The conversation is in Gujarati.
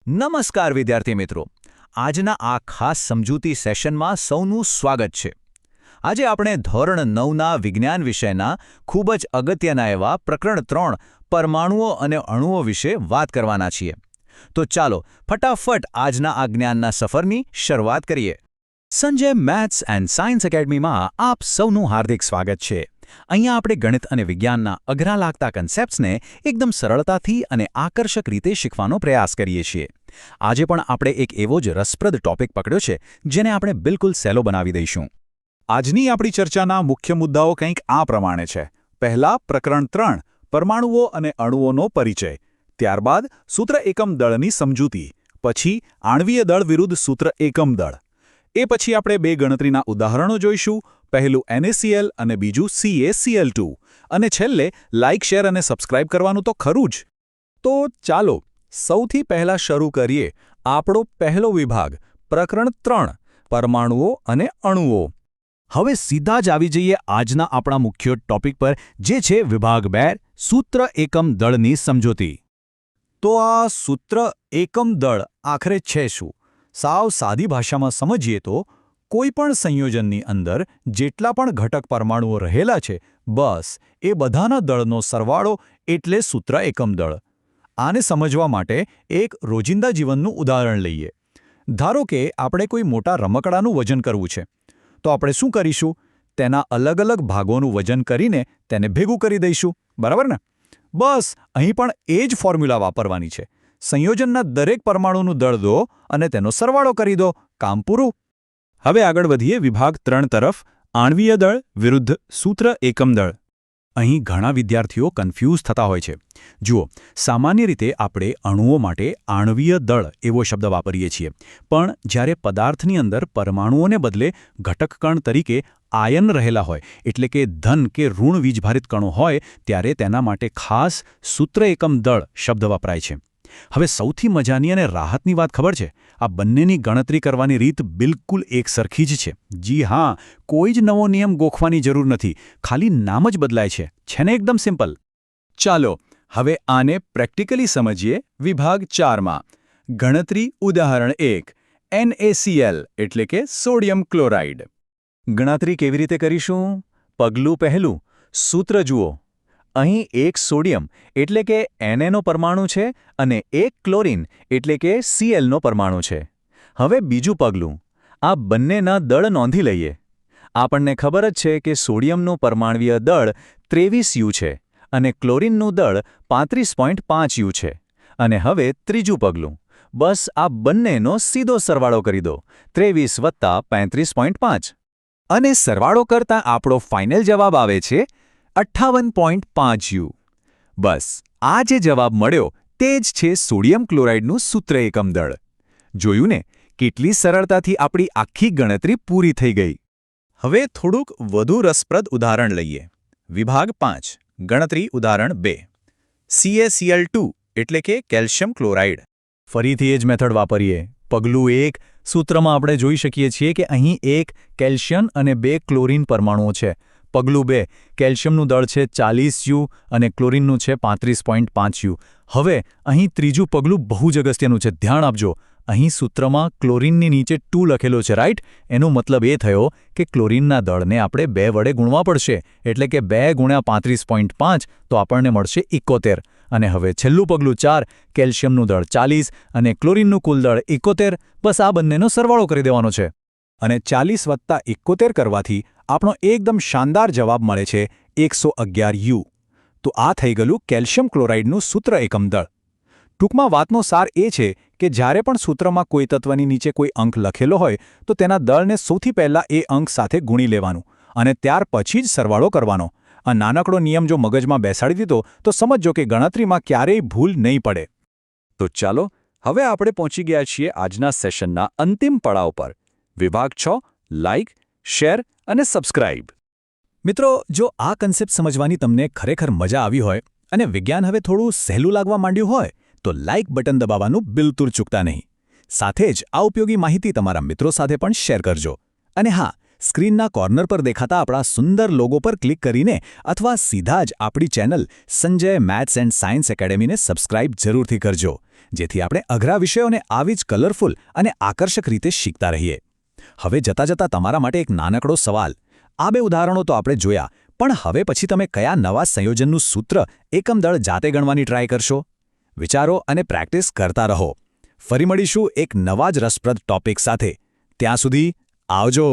નમસ્કાર વિદ્યાર્થી મિત્રો, આજના આ ખાસ સમજૂતી સેશનમાં સૌનું સ્વાગત છે. આજે આપણે ધોરણ 9ના વિજ્ઞાન વિષયના ખૂબ જ અગત્યના એવા પ્રકરણ 3 પરમાણુઓ અને અણુઓ વિશે વાત કરવાના છીએ. તો ચાલો ફટાફટ આજના આ જ્ઞાનના સફરની શરૂઆત કરીએ. સંજય મેથ્સ એન્ડ સાયન્સ એકેડમીમાં આપ સૌનું હાર્દિક સ્વાગત છે. અહીંયા આપણે ગણિત અને વિજ્ઞાનના અઘરા લાગતા કન્સેપ્ટ્સને એકદમ સરળતાથી અને આકર્ષક રીતે શીખવાનો પ્રયાસ કરીએ છીએ. આજે પણ આપણે એક એવો જ રસપ્રદ ટોપિક પકડ્યો છે જેને આપણે બિલકુલ સહેલો બનાવી દઈશું. આજની આપણી ચર્ચાના મુખ્ય મુદ્દાઓ કંઈક આ પ્રમાણે છે. પહેલા પ્રકરણ 3 પરમાણુઓ અને અણુઓનો પરિચય, ત્યારબાદ સૂત્ર એકમ દળની સમજૂતી, પછી આણ્વીય દળ વિરુદ્ધ સૂત્ર એકમ દળ. એ પછી આપણે બે ગણતરીના ઉદાહરણો જોઈશું, પહેલું NaCl અને બીજું CaCl2, અને છેલ્લે લાઇક, શેર અને સબસ્ક્રાઇબ કરવાનું તો ખરું જ. તો ચાલો સૌથી પહેલા શરૂ કરીએ આપણો પહેલો વિભાગ, પ્રકરણ 3 પરમાણુઓ અને અણુઓ. હવે સીધા જ આવી જઈએ આજના આપણા મુખ્ય ટોપિક પર, જે છે વિભાગ 2 સૂત્ર એકમ દળની સમજૂતી. તો આ સૂત્ર એકમ દળ આખરે છે શું? સાવ સાદી ભાષામાં સમજીએ તો કોઈ પણ સંયોજનની અંદર જેટલા પણ ઘટક પરમાણુઓ રહેલા છે, બસ એ બધાના દળનો સરવાળો એટલે સૂત્ર એકમ દળ. આને સમજવા માટે એક રોજિંદા જીવનનું ઉદાહરણ લઈએ. ધારો કે આપણે કોઈ મોટા રમકડાનું વજન કરવું છે, તો આપણે શું કરીશું? તેના અલગ અલગ ભાગોનું વજન કરીને તેને ભેગું કરી દઈશું, બરાબર ને? બસ અહીં પણ એ જ ફોર્મ્યુલા વાપરવાની છે. સંયોજનના દરેક પરમાણુનું દળ દો અને તેનો સરવાળો કરી દો, કામ પૂરું. હવે આગળ વધીએ વિભાગ 3 તરફ, આણ્વીય દળ વિરુદ્ધ સૂત્ર એકમ દળ. અહીં ઘણા વિદ્યાર્થીઓ કન્ફ્યુઝ થતા હોય છે. જુઓ, સામાન્ય રીતે આપણે અણુઓ માટે આણ્વીય દળ એવો શબ્દ વાપરીએ છીએ, પણ જ્યારે પદાર્થની અંદર પરમાણુઓને બદલે ઘટક કણ તરીકે આયન રહેલા હોય, એટલે કે ધન કે ઋણ વીજભારિત કણો હોય, ત્યારે તેના માટે ખાસ સૂત્ર એકમ દળ શબ્દ વપરાય છે. હવે સૌથી મજાની અને રાહતની વાત ખબર છે? આ બંનેની ગણતરી કરવાની રીત બિલકુલ એક સરખી જ છે. જી હા, કોઈ જ નવો નિયમ ગોખવાની જરૂર નથી, ખાલી નામ જ બદલાય છે. છે ને એકદમ સિમ્પલ? ચાલો હવે આને પ્રેક્ટિકલી સમજીએ. વિભાગ 4માં ગણતરી ઉદાહરણ 1 NaCl એટલે કે સોડિયમ ક્લોરાઇડ. ગણતરી કેવી રીતે કરીશું? પગલું પહેલું, સૂત્ર જુઓ. અહીં એક સોડિયમ એટલે કે Na નો પરમાણુ છે અને એક ક્લોરીન એટલે કે Cl નો પરમાણુ છે. હવે બીજું પગલું, આ બંનેના દળ નોંધી લઈએ. આપણને ખબર જ છે કે સોડિયમનું પરમાણ્વીય દળ 23U છે અને ક્લોરીનનું દળ 35.5U છે. અને હવે ત્રીજું પગલું, બસ આ બંનેનો સીધો સરવાળો કરી દો, 23 વત્તા 35.5. અને સરવાળો કરતાં આપણો ફાઇનલ જવાબ આવે છે 58.5U. બસ આ જે જવાબ મળ્યો તે જ છે સોડિયમ ક્લોરાઇડનું સૂત્ર એકમ દળ. જોયું ને, કેટલી સરળતાથી આપણી આખી ગણતરી પૂરી થઈ ગઈ. હવે થોડુંક વધુ રસપ્રદ ઉદાહરણ લઈએ. વિભાગ 5 ગણતરી ઉદાહરણ 2 CaCl2 એટલે કે કેલ્શિયમ ક્લોરાઇડ. ફરીથી એ જ મેથડ વાપરીએ. પગલું 1, સૂત્રમાં આપણે જોઈ શકીએ છીએ કે અહીં એક કેલ્શિયમ અને 2 ક્લોરીન પરમાણુઓ છે. પગલું 2, કેલ્શિયમનું દળ છે 40U અને ક્લોરીનનું છે 35.5U. હવે અહીં ત્રીજું પગલું બહુ જ અગત્યનું છે, ધ્યાન આપજો. અહીં સૂત્રમાં ક્લોરીનની નીચે 2 લખેલો છે, રાઈટ? એનો મતલબ એ થયો કે ક્લોરીનના દળને આપણે 2 વડે ગુણવા પડશે, એટલે કે 2 ગુણ્યા 35.5 તો આપણને મળશે 71. અને હવે છેલ્લું પગલું 4, કેલ્શિયમનું દળ 40 અને ક્લોરીનનું કુલ દળ 71. બસ આ બંનેનો સરવાળો કરી દેવાનો છે. અને 40 વત્તા 71 કરવાથી આપણો એકદમ શાનદાર જવાબ મળે છે 111U. તો આ થઈ ગયું કેલ્શિયમ ક્લોરાઇડનું સૂત્ર એકમ દળ. ટૂંકમાં વાતનો સાર એ છે કે જ્યારે પણ સૂત્રમાં કોઈ તત્વની નીચે કોઈ અંક લખેલો હોય તો તેના દળને સૌથી પહેલાં એ અંક સાથે ગુણી લેવાનું અને ત્યાર પછી જ સરવાળો કરવાનો. આ નાનકડો નિયમ જો મગજમાં બેસાડી દીધો તો સમજો કે ગણતરીમાં ક્યારેય ભૂલ નહીં પડે. તો ચાલો હવે આપણે પહોંચી ગયા છીએ આજના સેશનના અંતિમ પડાવ પર. વિભાગ 6 લાઇક, શેર અને સબસ્ક્રાઇબ. મિત્રો, જો આ કન્સેપ્ટ સમજવાની તમને ખરેખર મજા આવી હોય અને વિજ્ઞાન હવે થોડું સહેલું લાગવા માંડ્યું હોય, તો લાઇક બટન દબાવવાનું બિલકુલ ચૂકતા નહીં. સાથે જ આ ઉપયોગી માહિતી તમારા મિત્રો સાથે પણ શેર કરજો. અને હા, સ્ક્રીનના કોર્નર પર દેખાતા આપણા સુંદર લોગો પર ક્લિક કરીને અથવા સીધા જ આપણી channel Sanjay maths and science એકેડેમીને સબસ્ક્રાઇબ જરૂરથી કરજો, જેથી આપણે અઘરા વિષયોને આવી જ કલરફુલ અને આકર્ષક રીતે શીખતા રહીએ. હવે જતાં તમારા માટે એક નાનકડો સવાલ. આ બે ઉદાહરણો તો આપણે જોયા, પણ હવે પછી તમે કયા નવા સંયોજનનું સૂત્ર એકમદળ જાતે ગણવાની ટ્રાય કરશો? વિચારો અને પ્રેક્ટિસ કરતા રહો. ફરી મળીશું એક નવા જ રસપ્રદ ટોપિક સાથે. ત્યાં સુધી આવજો.